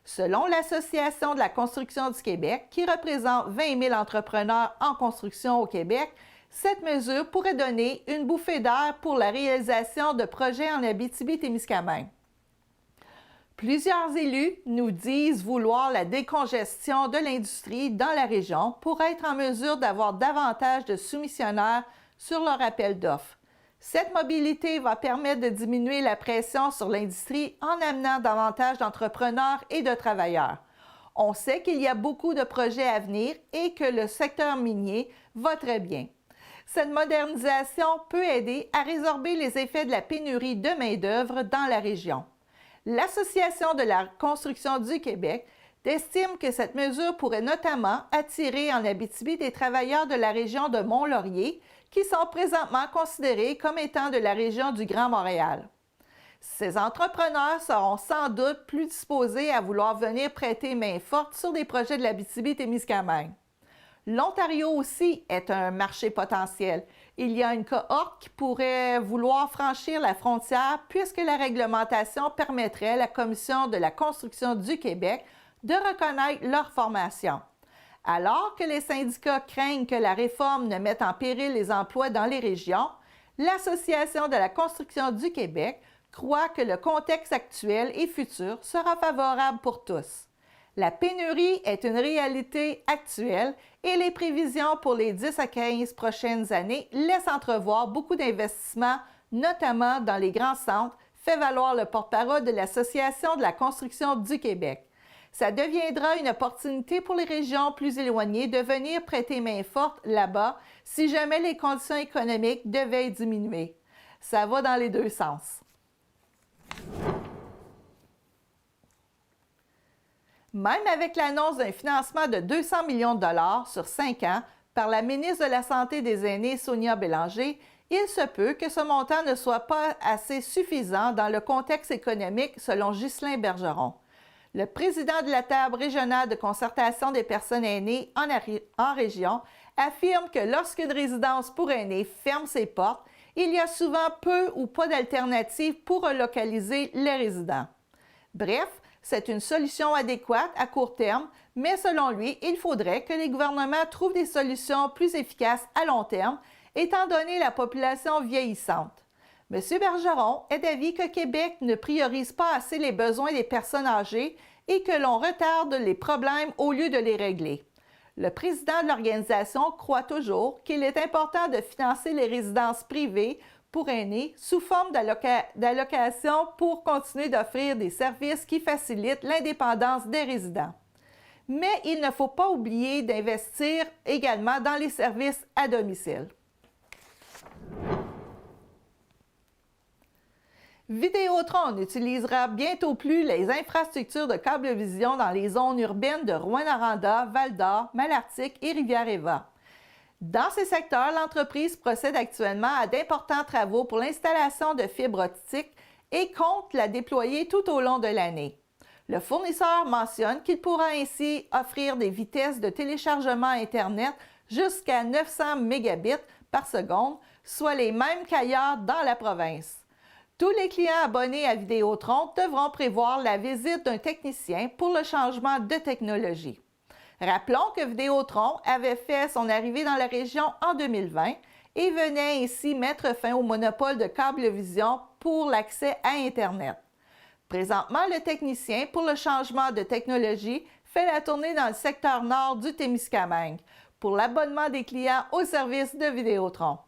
Selon l'Association de la construction du Québec, qui représente 20 000 entrepreneurs en construction au Québec, cette mesure pourrait donner une bouffée d'air pour la réalisation de projets en Abitibi-Témiscamingue. Plusieurs élus nous disent vouloir la décongestion de l'industrie dans la région pour être en mesure d'avoir davantage de soumissionnaires sur leur appel d'offres. Cette mobilité va permettre de diminuer la pression sur l'industrie en amenant davantage d'entrepreneurs et de travailleurs. On sait qu'il y a beaucoup de projets à venir et que le secteur minier va très bien. Cette modernisation peut aider à résorber les effets de la pénurie de main-d'œuvre dans la région. L'Association de la construction du Québec estime que cette mesure pourrait notamment attirer en Abitibi des travailleurs de la région de Mont-Laurier qui sont présentement considérés comme étant de la région du Grand Montréal. Ces entrepreneurs seront sans doute plus disposés à vouloir venir prêter main forte sur des projets de l'Abitibi-Témiscamingue. L'Ontario aussi est un marché potentiel. Il y a une cohorte qui pourrait vouloir franchir la frontière puisque la réglementation permettrait à la Commission de la construction du Québec de reconnaître leur formation. Alors que les syndicats craignent que la réforme ne mette en péril les emplois dans les régions, l'Association de la construction du Québec croit que le contexte actuel et futur sera favorable pour tous. La pénurie est une réalité actuelle et les prévisions pour les 10 à 15 prochaines années laissent entrevoir beaucoup d'investissements, notamment dans les grands centres, fait valoir le porte-parole de l'Association de la construction du Québec. Ça deviendra une opportunité pour les régions plus éloignées de venir prêter main forte là-bas si jamais les conditions économiques devaient diminuer. Ça va dans les deux sens. Même avec l'annonce d'un financement de 200 millions de dollars sur 5 ans par la ministre de la Santé des Aînés, Sonia Bélanger, il se peut que ce montant ne soit pas assez suffisant dans le contexte économique, selon Ghislain Bergeron. Le président de la Table régionale de concertation des personnes aînées en région affirme que lorsqu'une résidence pour aînés ferme ses portes, il y a souvent peu ou pas d'alternatives pour relocaliser les résidents. Bref, c'est une solution adéquate à court terme, mais selon lui, il faudrait que les gouvernements trouvent des solutions plus efficaces à long terme, étant donné la population vieillissante. M. Bergeron est d'avis que Québec ne priorise pas assez les besoins des personnes âgées et que l'on retarde les problèmes au lieu de les régler. Le président de l'organisation croit toujours qu'il est important de financer les résidences privées pour aînés sous forme d'allocation pour continuer d'offrir des services qui facilitent l'indépendance des résidents. Mais il ne faut pas oublier d'investir également dans les services à domicile. Vidéotron n'utilisera bientôt plus les infrastructures de câblevision dans les zones urbaines de Rouyn-Noranda, Val-d'Or, Malartic et Rivière-Éva. Dans ces secteurs, l'entreprise procède actuellement à d'importants travaux pour l'installation de fibres optiques et compte la déployer tout au long de l'année. Le fournisseur mentionne qu'il pourra ainsi offrir des vitesses de téléchargement Internet jusqu'à 900 mégabits par seconde, soit les mêmes qu'ailleurs dans la province. Tous les clients abonnés à Vidéotron devront prévoir la visite d'un technicien pour le changement de technologie. Rappelons que Vidéotron avait fait son arrivée dans la région en 2020 et venait ainsi mettre fin au monopole de Cablevision pour l'accès à Internet. Présentement, le technicien pour le changement de technologie fait la tournée dans le secteur nord du Témiscamingue pour l'abonnement des clients au service de Vidéotron.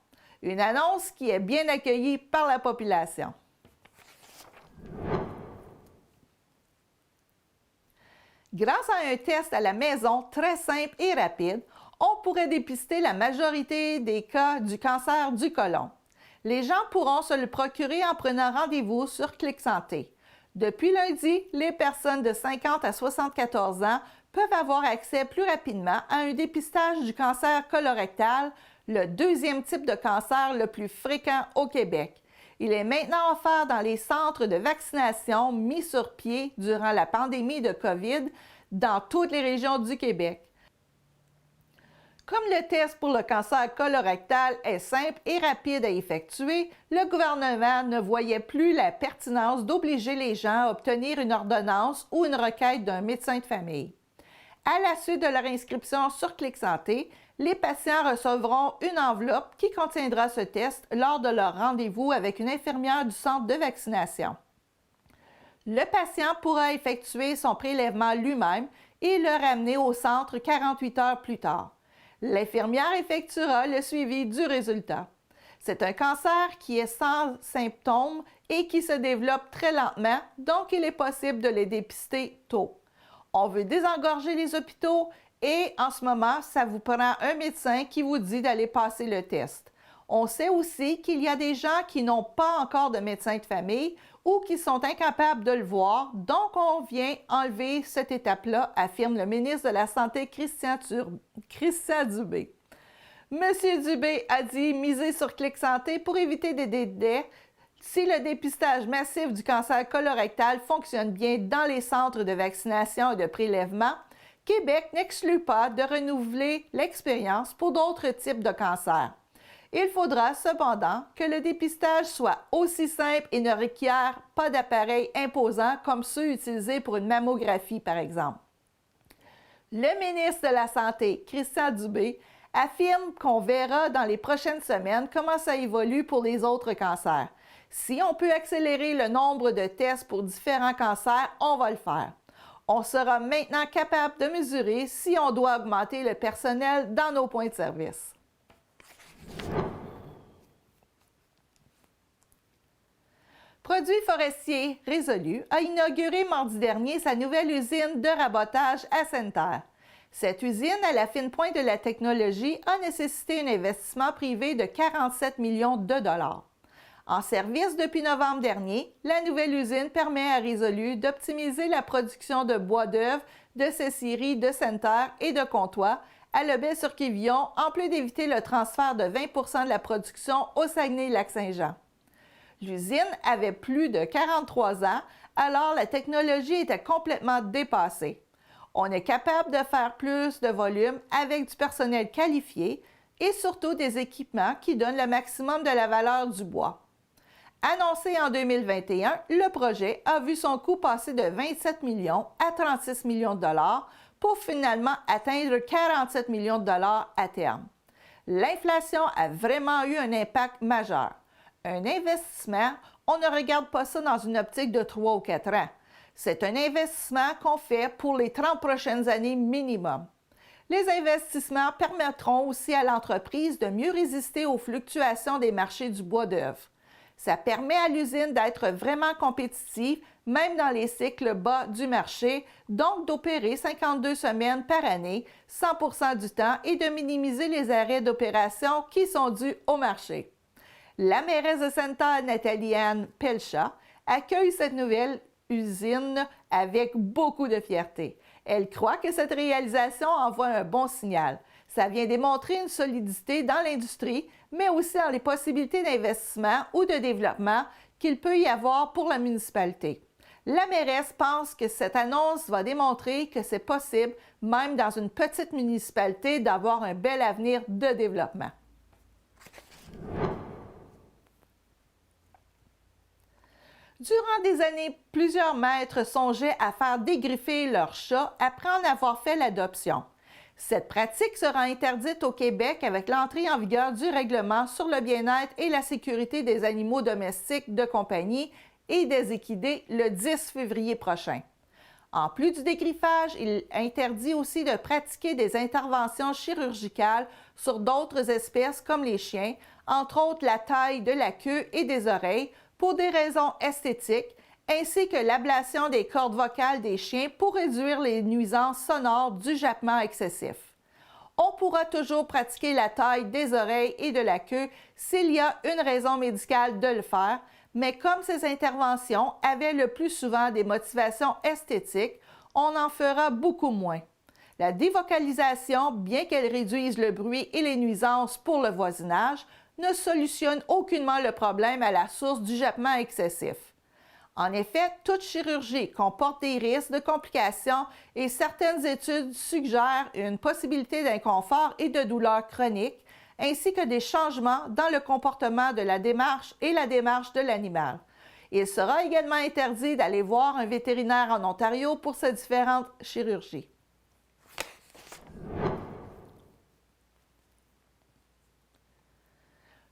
Une annonce qui est bien accueillie par la population. Grâce à un test à la maison très simple et rapide, on pourrait dépister la majorité des cas du cancer du côlon. Les gens pourront se le procurer en prenant rendez-vous sur Clic Santé. Depuis lundi, les personnes de 50 à 74 ans peuvent avoir accès plus rapidement à un dépistage du cancer colorectal, le deuxième type de cancer le plus fréquent au Québec. Il est maintenant offert dans les centres de vaccination mis sur pied durant la pandémie de COVID dans toutes les régions du Québec. Comme le test pour le cancer colorectal est simple et rapide à effectuer, le gouvernement ne voyait plus la pertinence d'obliger les gens à obtenir une ordonnance ou une requête d'un médecin de famille. À la suite de leur inscription sur Clic Santé, les patients recevront une enveloppe qui contiendra ce test lors de leur rendez-vous avec une infirmière du centre de vaccination. Le patient pourra effectuer son prélèvement lui-même et le ramener au centre 48 heures plus tard. L'infirmière effectuera le suivi du résultat. C'est un cancer qui est sans symptômes et qui se développe très lentement, donc il est possible de le dépister tôt. On veut désengorger les hôpitaux Et en ce moment, ça vous prend un médecin qui vous dit d'aller passer le test. On sait aussi qu'il y a des gens qui n'ont pas encore de médecin de famille ou qui sont incapables de le voir, donc on vient enlever cette étape-là, affirme le ministre de la Santé, Christian Dubé. Monsieur Dubé a dit miser sur Clic Santé pour éviter des délais si le dépistage massif du cancer colorectal fonctionne bien dans les centres de vaccination et de prélèvement. Québec n'exclut pas de renouveler l'expérience pour d'autres types de cancers. Il faudra cependant que le dépistage soit aussi simple et ne requiert pas d'appareil imposant comme ceux utilisés pour une mammographie, par exemple. Le ministre de la Santé, Christian Dubé, affirme qu'on verra dans les prochaines semaines comment ça évolue pour les autres cancers. Si on peut accélérer le nombre de tests pour différents cancers, on va le faire. On sera maintenant capable de mesurer si on doit augmenter le personnel dans nos points de service. Produits forestiers résolu a inauguré mardi dernier sa nouvelle usine de rabotage à Sainte-Terre. Cette usine, à la fine pointe de la technologie, a nécessité un investissement privé de 47 millions de dollars. En service depuis novembre dernier, la nouvelle usine permet à Résolu d'optimiser la production de bois d'œuvre de ses scieries de Sainte-Terre et de Comtois à Lebel-sur-Quévillon, en plus d'éviter le transfert de 20 % de la production au Saguenay-Lac-Saint-Jean. L'usine avait plus de 43 ans, alors la technologie était complètement dépassée. On est capable de faire plus de volume avec du personnel qualifié et surtout des équipements qui donnent le maximum de la valeur du bois. Annoncé en 2021, le projet a vu son coût passer de 27 millions à 36 millions de dollars pour finalement atteindre 47 millions de dollars à terme. L'inflation a vraiment eu un impact majeur. Un investissement, on ne regarde pas ça dans une optique de 3 ou 4 ans. C'est un investissement qu'on fait pour les 30 prochaines années minimum. Les investissements permettront aussi à l'entreprise de mieux résister aux fluctuations des marchés du bois d'œuvre. Ça permet à l'usine d'être vraiment compétitive, même dans les cycles bas du marché, donc d'opérer 52 semaines par année, 100% du temps, et de minimiser les arrêts d'opération qui sont dus au marché. La mairesse de Sainte-Terre, Nathalie-Anne Pelchat, accueille cette nouvelle usine avec beaucoup de fierté. Elle croit que cette réalisation envoie un bon signal. Ça vient démontrer une solidité dans l'industrie, mais aussi dans les possibilités d'investissement ou de développement qu'il peut y avoir pour la municipalité. La mairesse pense que cette annonce va démontrer que c'est possible, même dans une petite municipalité, d'avoir un bel avenir de développement. Durant des années, plusieurs maîtres songeaient à faire dégriffer leurs chats après en avoir fait l'adoption. Cette pratique sera interdite au Québec avec l'entrée en vigueur du règlement sur le bien-être et la sécurité des animaux domestiques de compagnie et des équidés le 10 février prochain. En plus du dégriffage, il interdit aussi de pratiquer des interventions chirurgicales sur d'autres espèces comme les chiens, entre autres la taille de la queue et des oreilles, pour des raisons esthétiques, ainsi que l'ablation des cordes vocales des chiens pour réduire les nuisances sonores du jappement excessif. On pourra toujours pratiquer la taille des oreilles et de la queue s'il y a une raison médicale de le faire, mais comme ces interventions avaient le plus souvent des motivations esthétiques, on en fera beaucoup moins. La dévocalisation, bien qu'elle réduise le bruit et les nuisances pour le voisinage, ne solutionne aucunement le problème à la source du jappement excessif. En effet, toute chirurgie comporte des risques de complications et certaines études suggèrent une possibilité d'inconfort et de douleur chronique, ainsi que des changements dans le comportement de la démarche et la démarche de l'animal. Il sera également interdit d'aller voir un vétérinaire en Ontario pour ces différentes chirurgies.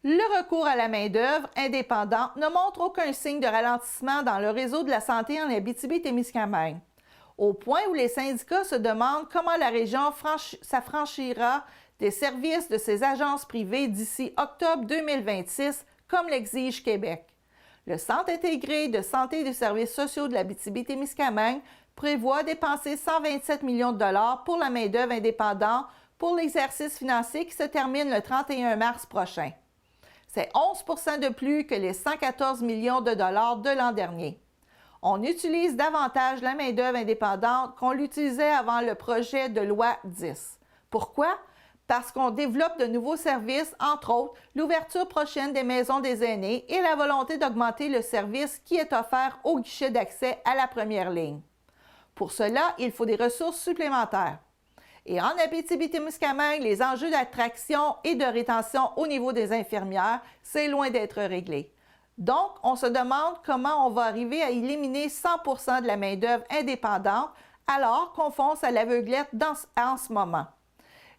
Le recours à la main-d'œuvre indépendante ne montre aucun signe de ralentissement dans le réseau de la santé en Abitibi-Témiscamingue, au point où les syndicats se demandent comment la région s'affranchira des services de ses agences privées d'ici octobre 2026, comme l'exige Québec. Le Centre intégré de santé et des services sociaux de l'Abitibi-Témiscamingue prévoit dépenser 127 millions de dollars pour la main-d'œuvre indépendante pour l'exercice financier qui se termine le 31 mars prochain. C'est 11 % de plus que les 114 millions de dollars de l'an dernier. On utilise davantage la main-d'œuvre indépendante qu'on l'utilisait avant le projet de loi 10. Pourquoi? Parce qu'on développe de nouveaux services, entre autres l'ouverture prochaine des maisons des aînés et la volonté d'augmenter le service qui est offert au guichet d'accès à la première ligne. Pour cela, il faut des ressources supplémentaires. Et en Abitibi-Témiscamingue, les enjeux d'attraction et de rétention au niveau des infirmières, c'est loin d'être réglé. Donc, on se demande comment on va arriver à éliminer 100 % de la main-d'œuvre indépendante alors qu'on fonce à l'aveuglette en ce moment.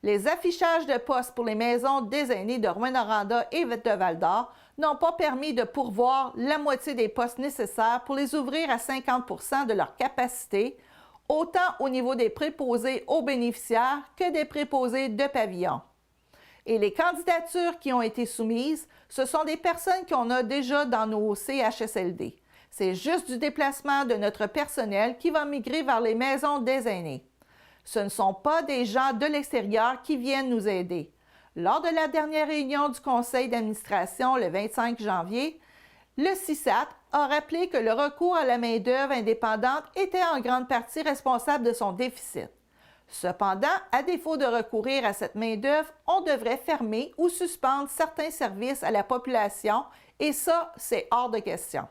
Les affichages de postes pour les maisons des aînés de Rouyn-Noranda et de Val-d'Or n'ont pas permis de pourvoir la moitié des postes nécessaires pour les ouvrir à 50 % de leur capacité, autant au niveau des préposés aux bénéficiaires que des préposés de pavillon. Et les candidatures qui ont été soumises, ce sont des personnes qu'on a déjà dans nos CHSLD. C'est juste du déplacement de notre personnel qui va migrer vers les maisons des aînés. Ce ne sont pas des gens de l'extérieur qui viennent nous aider. Lors de la dernière réunion du conseil d'administration le 25 janvier, le CISAT a rappelé que le recours à la main-d'œuvre indépendante était en grande partie responsable de son déficit. Cependant, à défaut de recourir à cette main-d'œuvre, on devrait fermer ou suspendre certains services à la population et ça, c'est hors de question.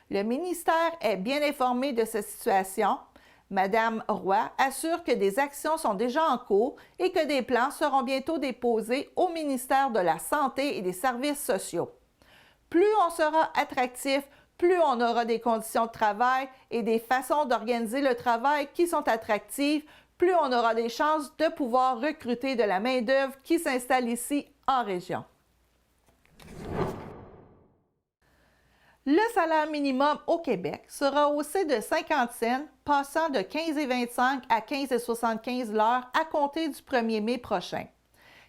Le ministère est bien informé de cette situation. Madame Roy assure que des actions sont déjà en cours et que des plans seront bientôt déposés au ministère de la Santé et des Services sociaux. Plus on sera attractif, plus on aura des conditions de travail et des façons d'organiser le travail qui sont attractives, plus on aura des chances de pouvoir recruter de la main-d'œuvre qui s'installe ici en région. Le salaire minimum au Québec sera haussé de 50 cents, passant de 15,25 à 15,75 l'heure à compter du 1er mai prochain.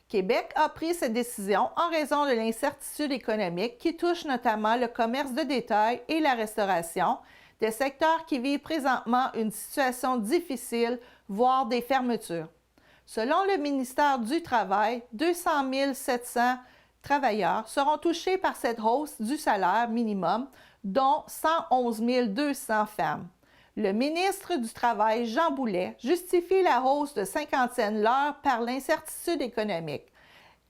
Québec a pris cette décision en raison de l'incertitude économique qui touche notamment le commerce de détail et la restauration, des secteurs qui vivent présentement une situation difficile, voire des fermetures. Selon le ministère du Travail, 200 700 travailleurs seront touchés par cette hausse du salaire minimum, dont 111 200 femmes. Le ministre du Travail, Jean Boulet, justifie la hausse de 50 cents l'heure par l'incertitude économique.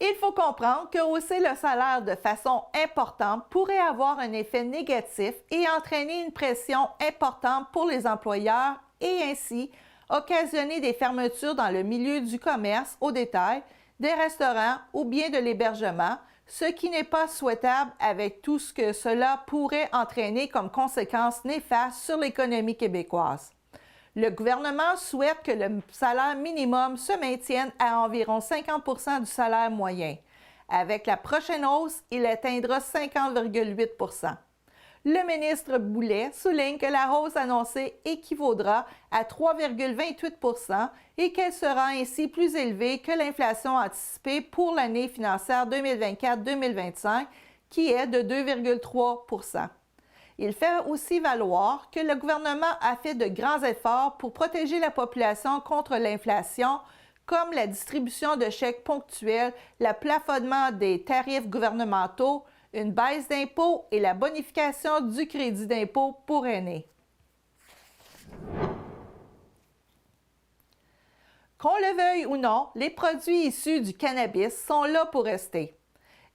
Il faut comprendre que hausser le salaire de façon importante pourrait avoir un effet négatif et entraîner une pression importante pour les employeurs et ainsi occasionner des fermetures dans le milieu du commerce au détail, des restaurants ou bien de l'hébergement, ce qui n'est pas souhaitable avec tout ce que cela pourrait entraîner comme conséquence néfaste sur l'économie québécoise. Le gouvernement souhaite que le salaire minimum se maintienne à environ 50 % du salaire moyen. Avec la prochaine hausse, il atteindra 50,8 %. Le ministre Boulet souligne que la hausse annoncée équivaudra à 3,28 % et qu'elle sera ainsi plus élevée que l'inflation anticipée pour l'année financière 2024-2025, qui est de 2,3 %. Il fait aussi valoir que le gouvernement a fait de grands efforts pour protéger la population contre l'inflation, comme la distribution de chèques ponctuels, le plafonnement des tarifs gouvernementaux, une baisse d'impôts et la bonification du crédit d'impôt pour aînés. Qu'on le veuille ou non, les produits issus du cannabis sont là pour rester.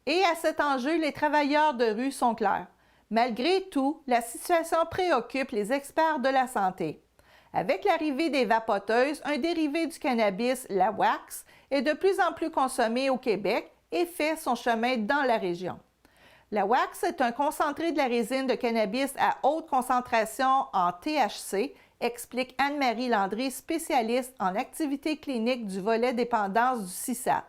Et à cet enjeu, les travailleurs de rue sont clairs. Malgré tout, la situation préoccupe les experts de la santé. Avec l'arrivée des vapoteuses, un dérivé du cannabis, la wax, est de plus en plus consommé au Québec et fait son chemin dans la région. La wax est un concentré de la résine de cannabis à haute concentration en THC, explique Anne-Marie Landry, spécialiste en activité clinique du volet dépendance du CISAT.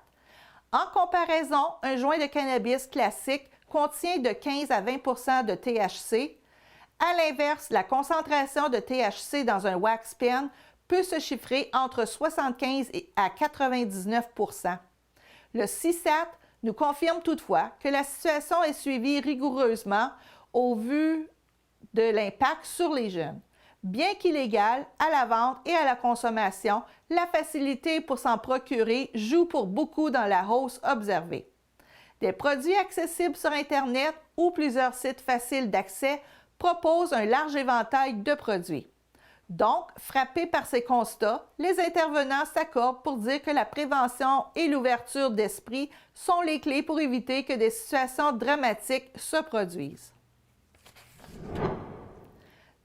En comparaison, un joint de cannabis classique contient de 15 à 20 % de THC. À l'inverse, la concentration de THC dans un wax pen peut se chiffrer entre 75 à 99 %. Le CISAT nous confirme toutefois que la situation est suivie rigoureusement au vu de l'impact sur les jeunes. Bien qu'illégal à la vente et à la consommation, la facilité pour s'en procurer joue pour beaucoup dans la hausse observée. Des produits accessibles sur Internet ou plusieurs sites faciles d'accès proposent un large éventail de produits. Donc, frappés par ces constats, les intervenants s'accordent pour dire que la prévention et l'ouverture d'esprit sont les clés pour éviter que des situations dramatiques se produisent.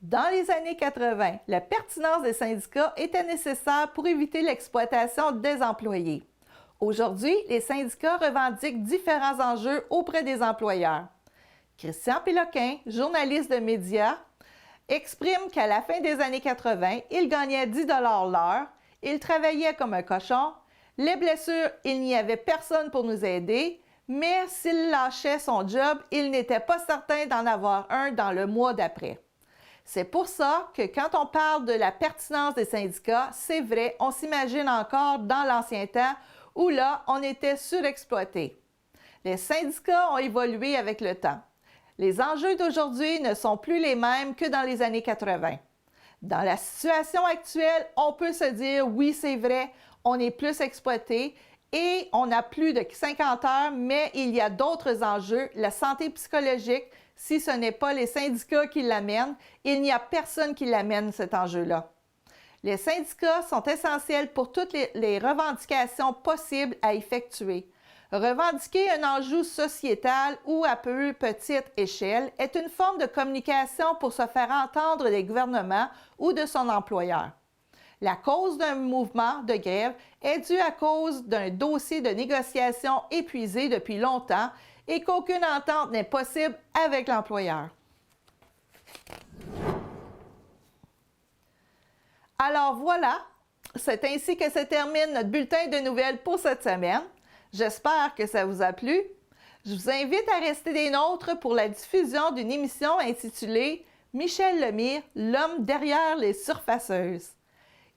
Dans les années 80, la pertinence des syndicats était nécessaire pour éviter l'exploitation des employés. Aujourd'hui, les syndicats revendiquent différents enjeux auprès des employeurs. Christian Péloquin, journaliste de médias, exprime qu'à la fin des années 80, il gagnait 10 $ l'heure, il travaillait comme un cochon, les blessures, il n'y avait personne pour nous aider, mais s'il lâchait son job, il n'était pas certain d'en avoir un dans le mois d'après. C'est pour ça que quand on parle de la pertinence des syndicats, c'est vrai, on s'imagine encore dans l'ancien temps où là, on était surexploité. Les syndicats ont évolué avec le temps. Les enjeux d'aujourd'hui ne sont plus les mêmes que dans les années 80. Dans la situation actuelle, on peut se dire, oui, c'est vrai, on est plus exploité et on a plus de 50 heures, mais il y a d'autres enjeux, la santé psychologique. Si ce n'est pas les syndicats qui l'amènent, il n'y a personne qui l'amène, cet enjeu-là. Les syndicats sont essentiels pour toutes les revendications possibles à effectuer. Revendiquer un enjeu sociétal ou à plus petite échelle est une forme de communication pour se faire entendre des gouvernements ou de son employeur. La cause d'un mouvement de grève est due à cause d'un dossier de négociation épuisé depuis longtemps et qu'aucune entente n'est possible avec l'employeur. Alors voilà, c'est ainsi que se termine notre bulletin de nouvelles pour cette semaine. J'espère que ça vous a plu. Je vous invite à rester des nôtres pour la diffusion d'une émission intitulée « Michel Lemire, l'homme derrière les surfaceuses ».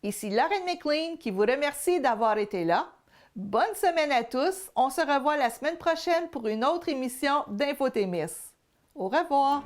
Ici Lauren McLean qui vous remercie d'avoir été là. Bonne semaine à tous. On se revoit la semaine prochaine pour une autre émission d'Infotémis. Au revoir.